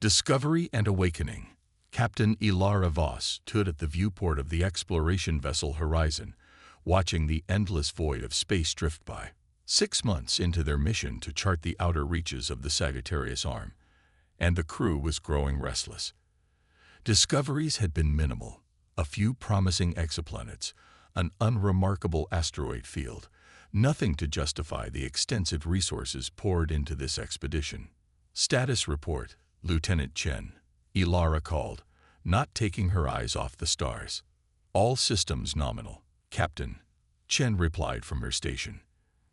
Discovery and awakening. Captain Ilara Voss stood at the viewport of the exploration vessel Horizon, watching the endless void of space drift by. 6 months into their mission to chart the outer reaches of the Sagittarius Arm, and the crew was growing restless. Discoveries had been minimal: a few promising exoplanets, an unremarkable asteroid field, nothing to justify the extensive resources poured into this expedition. Status report, Lieutenant Chen, Ilara called, not taking her eyes off the stars. All systems nominal, Captain, Chen replied from her station.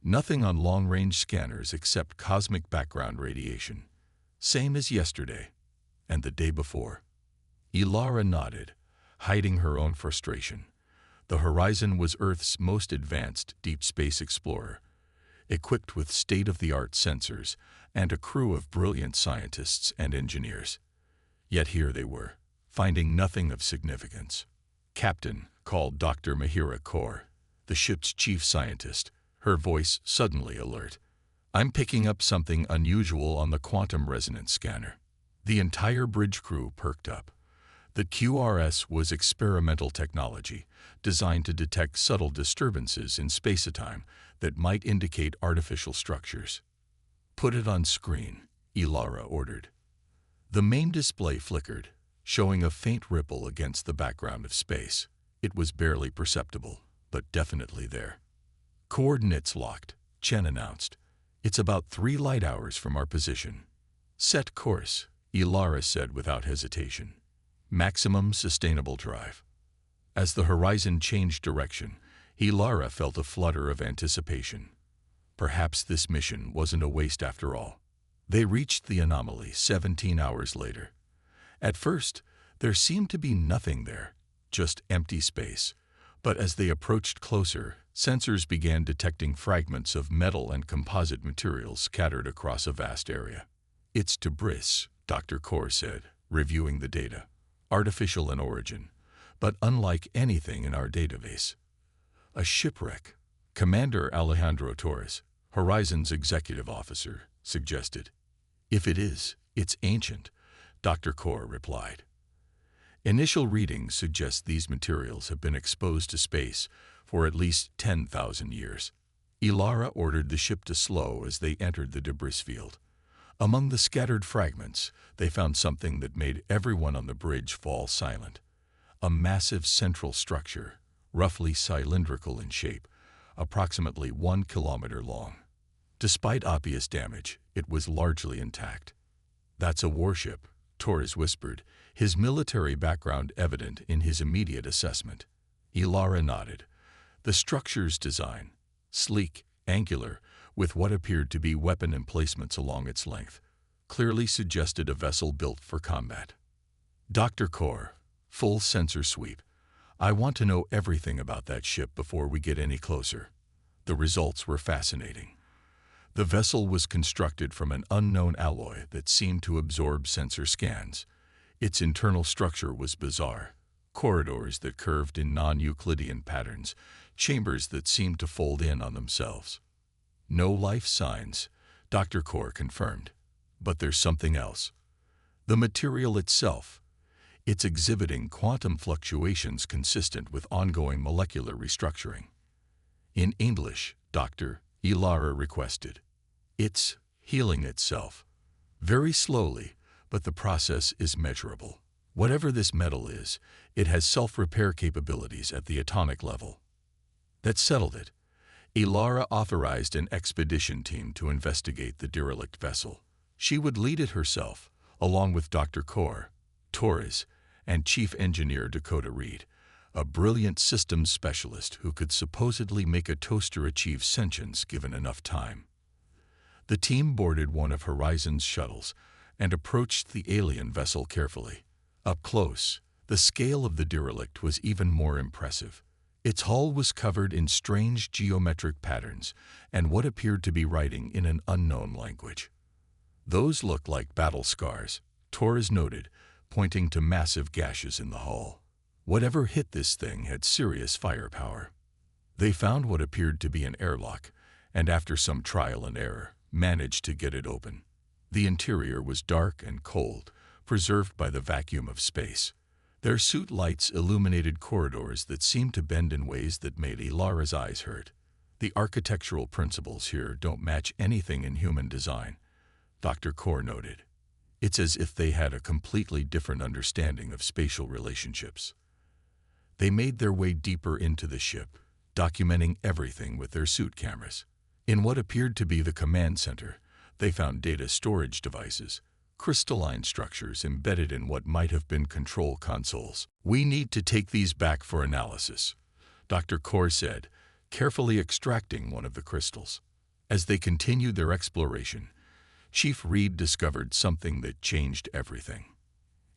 Nothing on long-range scanners except cosmic background radiation. Same as yesterday, and the day before. Ilara nodded, hiding her own frustration. The Horizon was Earth's most advanced deep space explorer, equipped with state-of-the-art sensors and a crew of brilliant scientists and engineers. Yet here they were, finding nothing of significance. Captain, called Dr. Mahira Kaur, the ship's chief scientist, her voice suddenly alert. I'm picking up something unusual on the quantum resonance scanner. The entire bridge crew perked up. The QRS was experimental technology designed to detect subtle disturbances in space-time that might indicate artificial structures. Put it on screen, Ilara ordered. The main display flickered, showing a faint ripple against the background of space. It was barely perceptible, but definitely there. Coordinates locked, Chen announced. It's about 3 light hours from our position. Set course, Ilara said without hesitation. Maximum sustainable drive. As the Horizon changed direction, Ilara felt a flutter of anticipation. Perhaps this mission wasn't a waste after all. They reached the anomaly 17 hours later. At first, there seemed to be nothing there, just empty space. But as they approached closer, sensors began detecting fragments of metal and composite materials scattered across a vast area. It's debris, Dr. Kaur said, reviewing the data. Artificial in origin, but unlike anything in our database. A shipwreck, Commander Alejandro Torres, Horizon's executive officer, suggested. If it is, it's ancient, Dr. Kaur replied. Initial readings suggest these materials have been exposed to space for at least 10,000 years. Ilara ordered the ship to slow as they entered the debris field. Among the scattered fragments, they found something that made everyone on the bridge fall silent. A massive central structure, roughly cylindrical in shape, approximately 1 kilometer long. Despite obvious damage, it was largely intact. That's a warship, Torres whispered, his military background evident in his immediate assessment. Ilara nodded. The structure's design, sleek, angular, with what appeared to be weapon emplacements along its length, clearly suggested a vessel built for combat. Dr. Kaur, full sensor sweep. I want to know everything about that ship before we get any closer. The results were fascinating. The vessel was constructed from an unknown alloy that seemed to absorb sensor scans. Its internal structure was bizarre. Corridors that curved in non-Euclidean patterns, chambers that seemed to fold in on themselves. No life signs, Dr. Kaur confirmed. But there's something else. The material itself. It's exhibiting quantum fluctuations consistent with ongoing molecular restructuring. In English, Dr. Ilara requested. It's healing itself. Very slowly, but the process is measurable. Whatever this metal is, it has self-repair capabilities at the atomic level. That settled it. Ilara authorized an expedition team to investigate the derelict vessel. She would lead it herself, along with Dr. Kaur, Torres, and Chief Engineer Dakota Reed, a brilliant systems specialist who could supposedly make a toaster achieve sentience given enough time. The team boarded one of Horizon's shuttles and approached the alien vessel carefully. Up close, the scale of the derelict was even more impressive. Its hull was covered in strange geometric patterns and what appeared to be writing in an unknown language. Those looked like battle scars, Torres noted, pointing to massive gashes in the hull. Whatever hit this thing had serious firepower. They found what appeared to be an airlock, and after some trial and error, managed to get it open. The interior was dark and cold, preserved by the vacuum of space. Their suit lights illuminated corridors that seemed to bend in ways that made Ilara's eyes hurt. The architectural principles here don't match anything in human design, Dr. Kaur noted. It's as if they had a completely different understanding of spatial relationships. They made their way deeper into the ship, documenting everything with their suit cameras. In what appeared to be the command center, they found data storage devices, crystalline structures embedded in what might have been control consoles. "We need to take these back for analysis," Dr. Kaur said, carefully extracting one of the crystals. As they continued their exploration, Chief Reed discovered something that changed everything.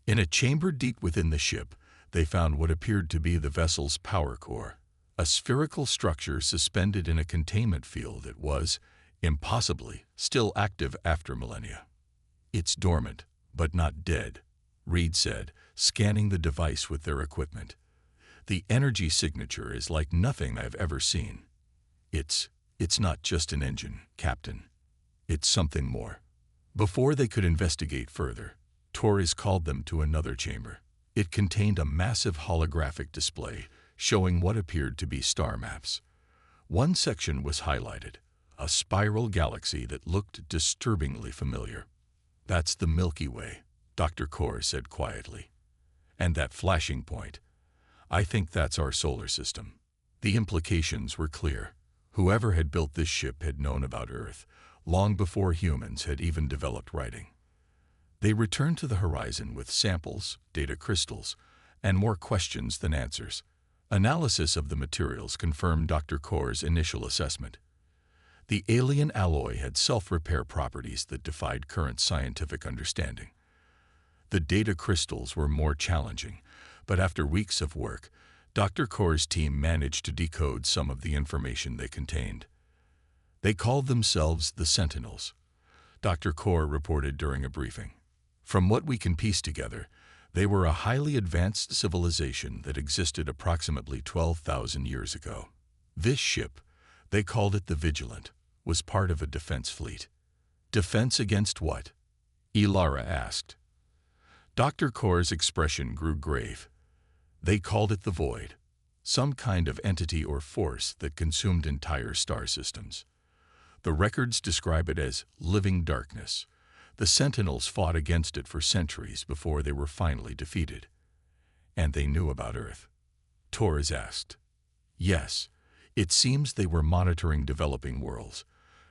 In a chamber deep within the ship, they found what appeared to be the vessel's power core, a spherical structure suspended in a containment field that was, impossibly, still active after millennia. "It's dormant, but not dead," Reed said, scanning the device with their equipment. "The energy signature is like nothing I've ever seen. It's not just an engine, Captain. It's something more." Before they could investigate further, Torres called them to another chamber. It contained a massive holographic display showing what appeared to be star maps. One section was highlighted, a spiral galaxy that looked disturbingly familiar. "That's the Milky Way," Dr. Kaur said quietly. "And that flashing point, I think that's our solar system." The implications were clear. Whoever had built this ship had known about Earth, long before humans had even developed writing. They returned to the horizon with samples, data crystals, and more questions than answers. Analysis of the materials confirmed Dr. Kaur's initial assessment. The alien alloy had self-repair properties that defied current scientific understanding. The data crystals were more challenging, but after weeks of work, Dr. Kaur's team managed to decode some of the information they contained. They called themselves the Sentinels, Dr. Kaur reported during a briefing. "From what we can piece together, they were a highly advanced civilization that existed approximately 12,000 years ago. This ship, they called it the Vigilant, was part of a defense fleet." "Defense against what?" Ilara asked. Dr. Kaur's expression grew grave. "They called it the Void, some kind of entity or force that consumed entire star systems. The records describe it as living darkness. The Sentinels fought against it for centuries before they were finally defeated." "And they knew about Earth?" Torres asked. "Yes, it seems they were monitoring developing worlds,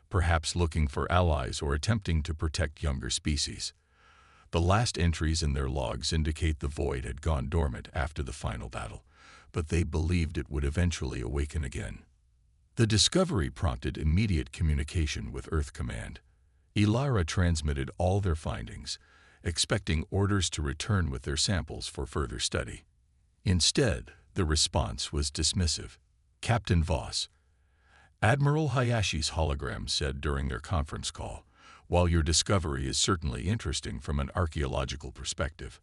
perhaps looking for allies or attempting to protect younger species. The last entries in their logs indicate the Void had gone dormant after the final battle, but they believed it would eventually awaken again." The discovery prompted immediate communication with Earth Command. Ilara transmitted all their findings, expecting orders to return with their samples for further study. Instead, the response was dismissive. "Captain Voss," Admiral Hayashi's hologram said during their conference call, "while your discovery is certainly interesting from an archaeological perspective,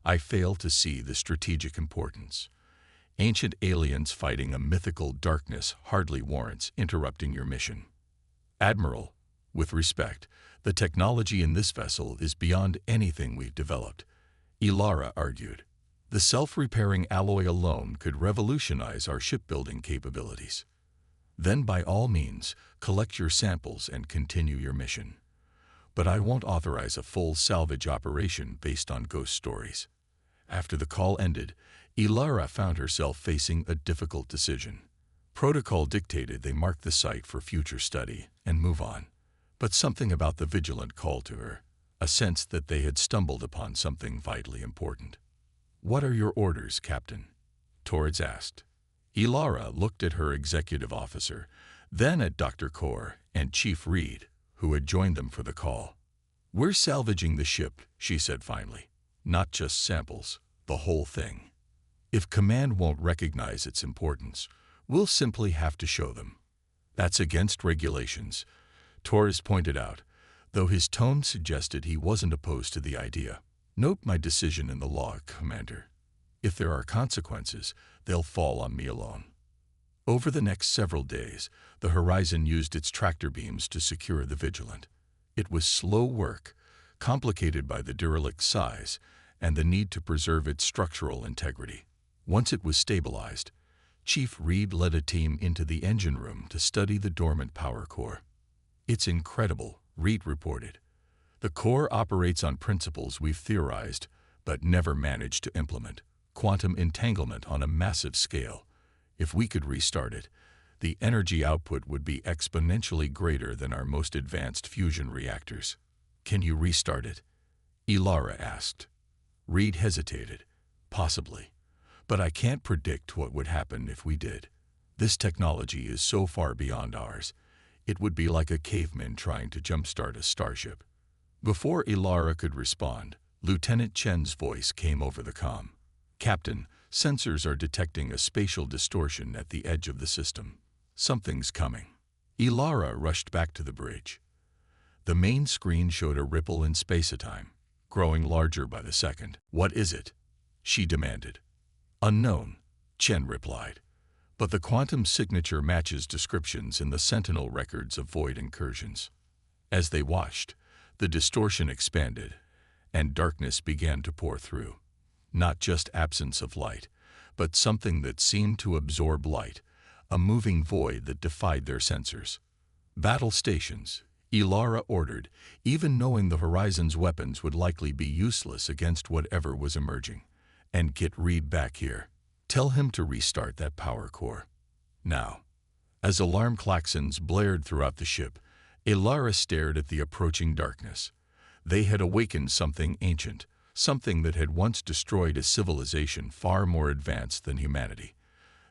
I fail to see the strategic importance. Ancient aliens fighting a mythical darkness hardly warrants interrupting your mission. Admiral, with respect, the technology in this vessel is beyond anything we've developed," Ilara argued. "The self-repairing alloy alone could revolutionize our shipbuilding capabilities. Then by all means, collect your samples and continue your mission. But I won't authorize a full salvage operation based on ghost stories." After the call ended, Ilara found herself facing a difficult decision. Protocol dictated they mark the site for future study and move on. But something about the Vigilant called to her, a sense that they had stumbled upon something vitally important. "What are your orders, Captain?" Torres asked. Ilara looked at her executive officer, then at Dr. Kaur and Chief Reed, who had joined them for the call. "We're salvaging the ship," she said finally. "Not just samples, the whole thing. If Command won't recognize its importance, we'll simply have to show them." "That's against regulations," Torres pointed out, though his tone suggested he wasn't opposed to the idea. "Note my decision in the log, Commander. If there are consequences, they'll fall on me alone." Over the next several days, the Horizon used its tractor beams to secure the Vigilant. It was slow work, complicated by the derelict's size and the need to preserve its structural integrity. Once it was stabilized, Chief Reed led a team into the engine room to study the dormant power core. "It's incredible," Reed reported. "The core operates on principles we've theorized but never managed to implement. Quantum entanglement on a massive scale. If we could restart it, the energy output would be exponentially greater than our most advanced fusion reactors." "Can you restart it?" Ilara asked. Reed hesitated. "Possibly. But I can't predict what would happen if we did. This technology is so far beyond ours. It would be like a caveman trying to jumpstart a starship." Before Ilara could respond, Lieutenant Chen's voice came over the comm. "Captain, sensors are detecting a spatial distortion at the edge of the system. Something's coming." Ilara rushed back to the bridge. The main screen showed a ripple in space-time, growing larger by the second. "What is it?" she demanded. "Unknown," Chen replied. "But the quantum signature matches descriptions in the Sentinel records of void incursions." As they watched, the distortion expanded, and darkness began to pour through. Not just absence of light, but something that seemed to absorb light, a moving void that defied their sensors. "Battle stations," Ilara ordered, even knowing the Horizon's weapons would likely be useless against whatever was emerging. "And get Reed back here. Tell him to restart that power core. Now." As alarm klaxons blared throughout the ship, Ilara stared at the approaching darkness. They had awakened something ancient, something that had once destroyed a civilization far more advanced than humanity.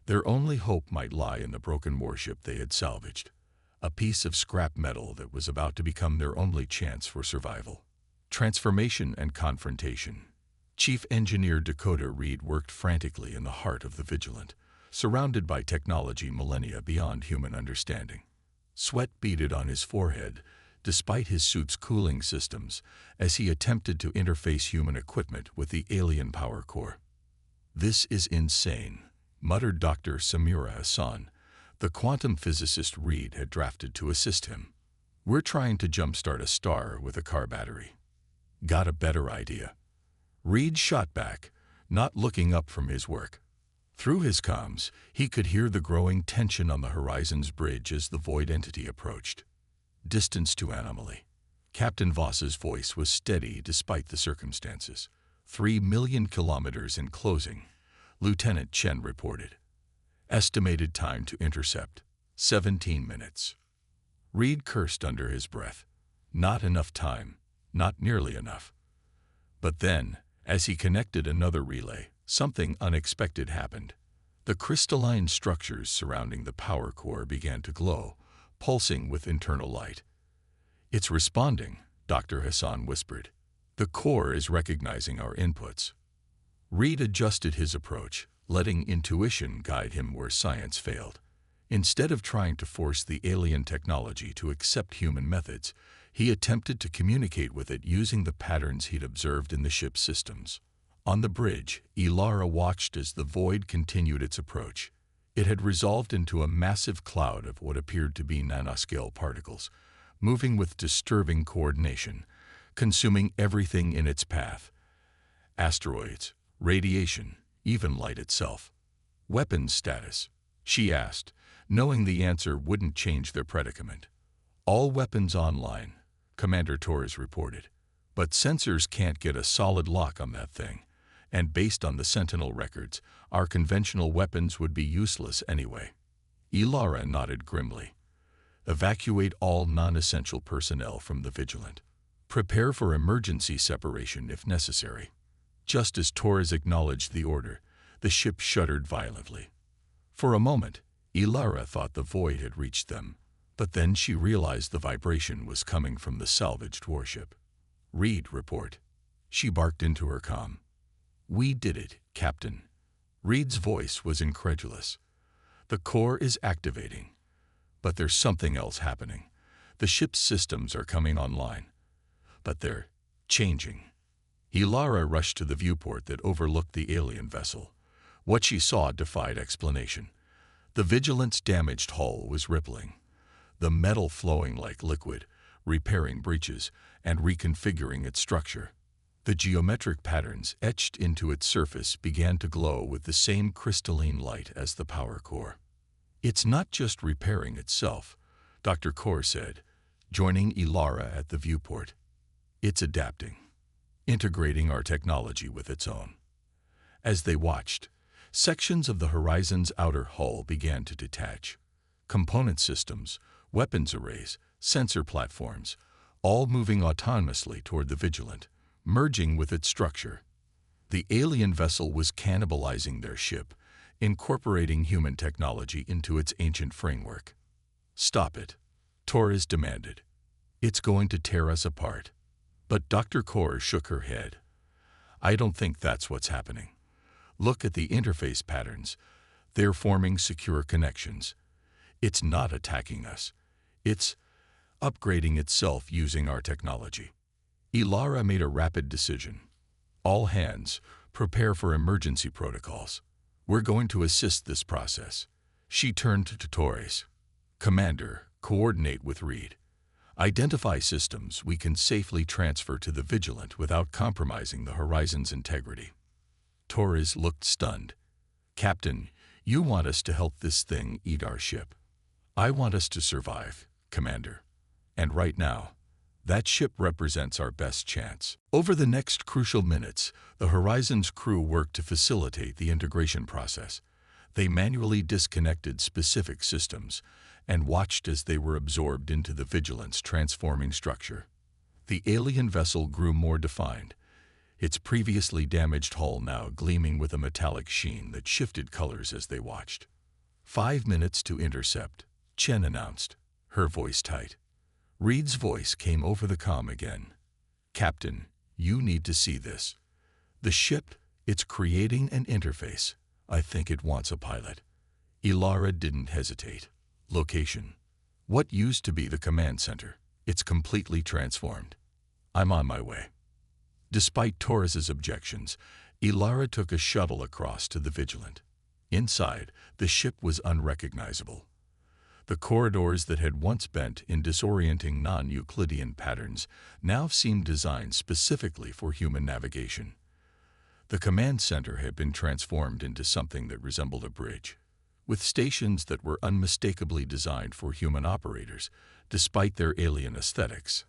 Their only hope might lie in the broken warship they had salvaged, a piece of scrap metal that was about to become their only chance for survival. Transformation and confrontation. Chief Engineer Dakota Reed worked frantically in the heart of the Vigilant, surrounded by technology millennia beyond human understanding. Sweat beaded on his forehead, despite his suit's cooling systems, as he attempted to interface human equipment with the alien power core. "This is insane," muttered Dr. Samira Hassan, the quantum physicist Reed had drafted to assist him. "We're trying to jumpstart a star with a car battery." "Got a better idea?" Reed shot back, not looking up from his work. Through his comms, he could hear the growing tension on the Horizon's bridge as the void entity approached. "Distance to anomaly." Captain Voss's voice was steady despite the circumstances. 3 million kilometers in closing, Lieutenant Chen reported. Estimated time to intercept, 17 minutes. Reed cursed under his breath. Not enough time, not nearly enough. But then, as he connected another relay, something unexpected happened. The crystalline structures surrounding the power core began to glow, pulsing with internal light. "It's responding," Dr. Hassan whispered. "The core is recognizing our inputs." Reed adjusted his approach, letting intuition guide him where science failed. Instead of trying to force the alien technology to accept human methods, he attempted to communicate with it using the patterns he'd observed in the ship's systems. On the bridge, Ilara watched as the void continued its approach. It had resolved into a massive cloud of what appeared to be nanoscale particles, moving with disturbing coordination, consuming everything in its path. Asteroids, radiation, even light itself. "Weapons status?" she asked, knowing the answer wouldn't change their predicament. "All weapons online," Commander Torres reported. "But sensors can't get a solid lock on that thing, and based on the Sentinel records, our conventional weapons would be useless anyway." Ilara nodded grimly. "Evacuate all non-essential personnel from the Vigilant. Prepare for emergency separation if necessary." Just as Torres acknowledged the order, the ship shuddered violently. For a moment, Ilara thought the void had reached them, but then she realized the vibration was coming from the salvaged warship. "Reed, report." She barked into her comm. "We did it, Captain." Reed's voice was incredulous. "The core is activating. But there's something else happening. The ship's systems are coming online. But they're changing." Ilara rushed to the viewport that overlooked the alien vessel. What she saw defied explanation. The Vigilant's damaged hull was rippling, the metal flowing like liquid, repairing breaches, and reconfiguring its structure. The geometric patterns etched into its surface began to glow with the same crystalline light as the power core. "It's not just repairing itself," Dr. Core said, joining Ilara at the viewport. "It's adapting, integrating our technology with its own." As they watched, sections of the Horizon's outer hull began to detach. Component systems, weapons arrays, sensor platforms, all moving autonomously toward the Vigilant, merging with its structure. The alien vessel was cannibalizing their ship, incorporating human technology into its ancient framework. "Stop it," Torres demanded. "It's going to tear us apart." But Dr. Core shook her head. "I don't think that's what's happening. Look at the interface patterns. They're forming secure connections. It's not attacking us. It's upgrading itself using our technology." Ilara made a rapid decision. "All hands, prepare for emergency protocols. We're going to assist this process." She turned to Torres. "Commander, coordinate with Reed. Identify systems we can safely transfer to the Vigilant without compromising the Horizon's integrity." Torres looked stunned. "Captain, you want us to help this thing eat our ship." "I want us to survive, Commander. And right now, that ship represents our best chance." Over the next crucial minutes, the Horizon's crew worked to facilitate the integration process. They manually disconnected specific systems and watched as they were absorbed into the Vigilant's transforming structure. The alien vessel grew more defined, its previously damaged hull now gleaming with a metallic sheen that shifted colors as they watched. "5 minutes to intercept," Chen announced, her voice tight. Reed's voice came over the comm again. "Captain, you need to see this. The ship, it's creating an interface. I think it wants a pilot." Ilara didn't hesitate. "Location. What used to be the command center. It's completely transformed. I'm on my way." Despite Torres's objections, Ilara took a shuttle across to the Vigilant. Inside, the ship was unrecognizable. The corridors that had once bent in disorienting non-Euclidean patterns now seemed designed specifically for human navigation. The command center had been transformed into something that resembled a bridge, with stations that were unmistakably designed for human operators, despite their alien aesthetics.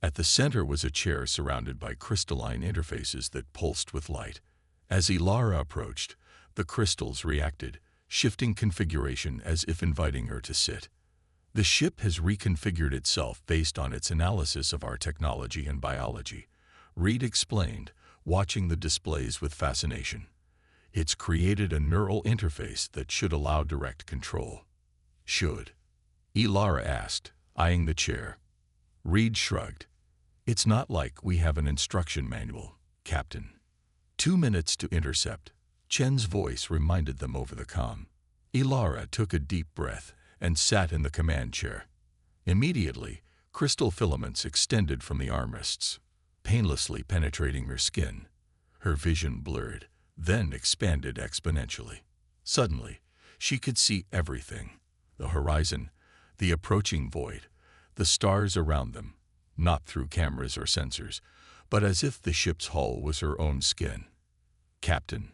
At the center was a chair surrounded by crystalline interfaces that pulsed with light. As Ilara approached, the crystals reacted, shifting configuration as if inviting her to sit. "The ship has reconfigured itself based on its analysis of our technology and biology," Reed explained, watching the displays with fascination. "It's created a neural interface that should allow direct control." "Should?" Ilara asked, eyeing the chair. Reed shrugged. "It's not like we have an instruction manual, Captain." 2 minutes to intercept, Chen's voice reminded them over the comm. Ilara took a deep breath and sat in the command chair. Immediately, crystal filaments extended from the armrests, painlessly penetrating her skin. Her vision blurred, then expanded exponentially. Suddenly, she could see everything: the horizon, the approaching void, the stars around them, not through cameras or sensors, but as if the ship's hull was her own skin. "Captain."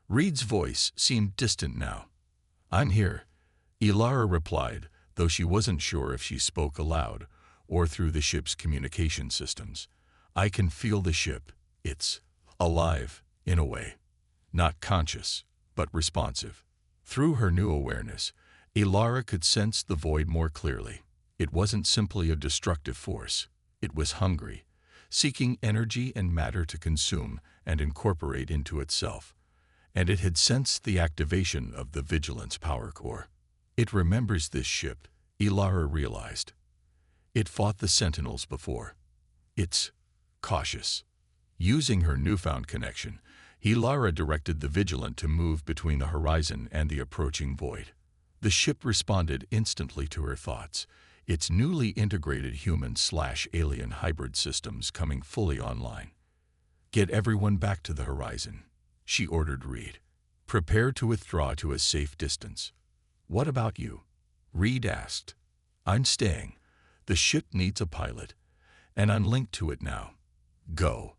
Reed's voice seemed distant now. "I'm here," Ilara replied, though she wasn't sure if she spoke aloud or through the ship's communication systems. "I can feel the ship. It's alive, in a way. Not conscious, but responsive." Through her new awareness, Ilara could sense the void more clearly. It wasn't simply a destructive force. It was hungry, seeking energy and matter to consume and incorporate into itself. And it had sensed the activation of the Vigilance power core. "It remembers this ship," Ilara realized. "It fought the Sentinels before. It's cautious." Using her newfound connection, Ilara directed the Vigilant to move between the horizon and the approaching void. The ship responded instantly to her thoughts, its newly integrated human/alien hybrid systems coming fully online. "Get everyone back to the horizon," she ordered Reed. "Prepare to withdraw to a safe distance." "What about you?" Reed asked. "I'm staying. The ship needs a pilot, and I'm linked to it now. Go."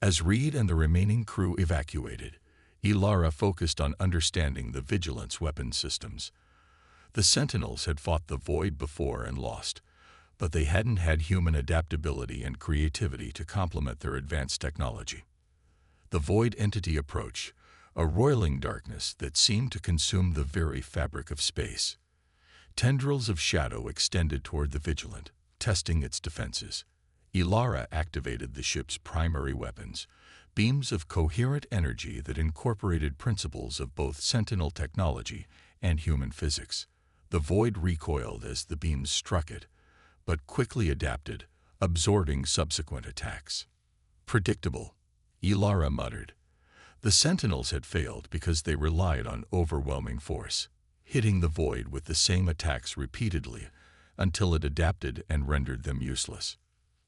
As Reed and the remaining crew evacuated, Ilara focused on understanding the Vigilance weapon systems. The Sentinels had fought the Void before and lost, but they hadn't had human adaptability and creativity to complement their advanced technology. The Void entity approached, a roiling darkness that seemed to consume the very fabric of space. Tendrils of shadow extended toward the Vigilant, testing its defenses. Ilara activated the ship's primary weapons, beams of coherent energy that incorporated principles of both Sentinel technology and human physics. The Void recoiled as the beams struck it, but quickly adapted, absorbing subsequent attacks. "Predictable," Ilara muttered. The Sentinels had failed because they relied on overwhelming force, hitting the Void with the same attacks repeatedly until it adapted and rendered them useless.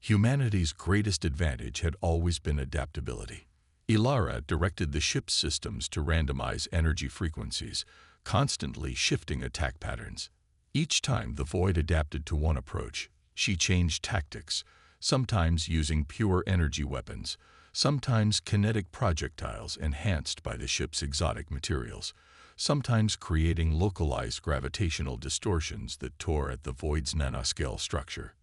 Humanity's greatest advantage had always been adaptability. Ilara directed the ship's systems to randomize energy frequencies, constantly shifting attack patterns. Each time the Void adapted to one approach, she changed tactics, sometimes using pure energy weapons, sometimes kinetic projectiles enhanced by the ship's exotic materials, sometimes creating localized gravitational distortions that tore at the Void's nanoscale structure.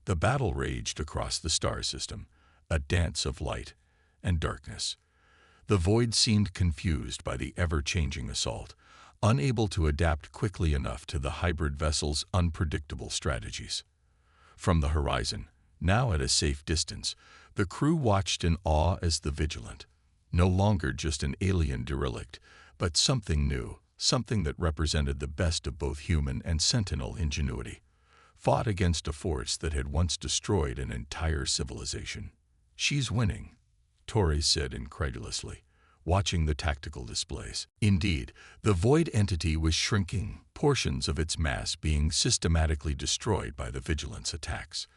The battle raged across the star system, a dance of light and darkness. The Void seemed confused by the ever-changing assault, unable to adapt quickly enough to the hybrid vessel's unpredictable strategies. From the horizon, now at a safe distance, the crew watched in awe as the Vigilant, no longer just an alien derelict, but something new, something that represented the best of both human and Sentinel ingenuity, fought against a force that had once destroyed an entire civilization. "She's winning," Torres said incredulously, watching the tactical displays. Indeed, the Void entity was shrinking, portions of its mass being systematically destroyed by the Vigilance attacks.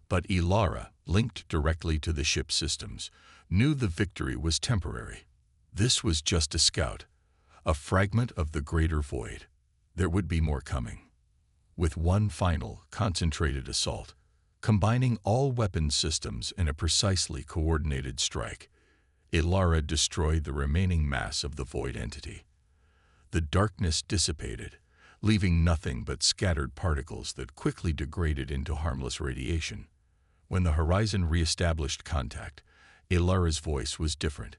But Ilara, linked directly to the ship's systems, knew the victory was temporary. This was just a scout, a fragment of the greater Void. There would be more coming. With one final, concentrated assault, combining all weapon systems in a precisely coordinated strike, Ilara destroyed the remaining mass of the Void entity. The darkness dissipated, leaving nothing but scattered particles that quickly degraded into harmless radiation. When the horizon reestablished contact, Ilara's voice was different,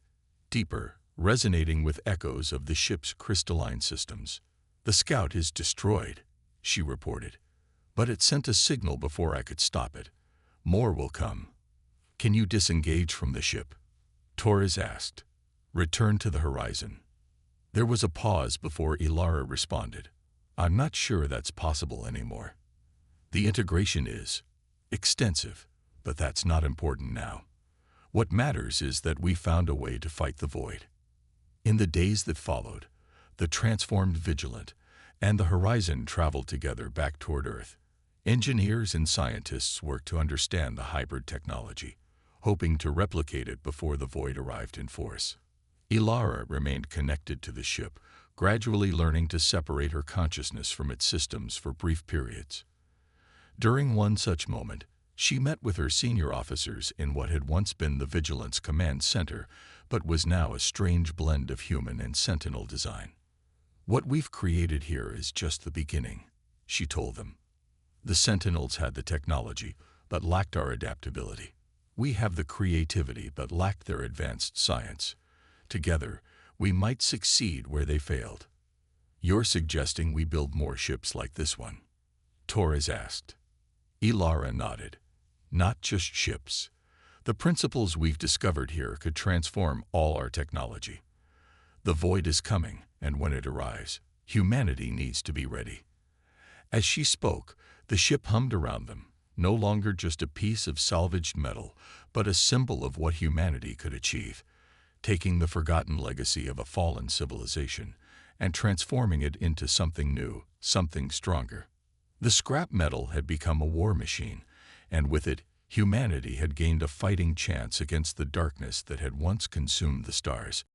deeper, resonating with echoes of the ship's crystalline systems. "The scout is destroyed," she reported, "but it sent a signal before I could stop it. More will come." "Can you disengage from the ship?" Torres asked. "Return to the horizon." There was a pause before Ilara responded. "I'm not sure that's possible anymore. The integration is extensive, but that's not important now. What matters is that we found a way to fight the Void." In the days that followed, the transformed Vigilant and the Horizon traveled together back toward Earth. Engineers and scientists worked to understand the hybrid technology, hoping to replicate it before the Void arrived in force. Ilara remained connected to the ship, gradually learning to separate her consciousness from its systems for brief periods. During one such moment, she met with her senior officers in what had once been the Vigilance Command Center, but was now a strange blend of human and Sentinel design. "What we've created here is just the beginning," she told them. "The Sentinels had the technology, but lacked our adaptability. We have the creativity, but lacked their advanced science. Together, we might succeed where they failed." "You're suggesting we build more ships like this one?" Torres asked. Ilara nodded. "Not just ships. The principles we've discovered here could transform all our technology. The Void is coming, and when it arrives, humanity needs to be ready." As she spoke, the ship hummed around them, no longer just a piece of salvaged metal, but a symbol of what humanity could achieve, taking the forgotten legacy of a fallen civilization and transforming it into something new, something stronger. The scrap metal had become a war machine, and with it, humanity had gained a fighting chance against the darkness that had once consumed the stars.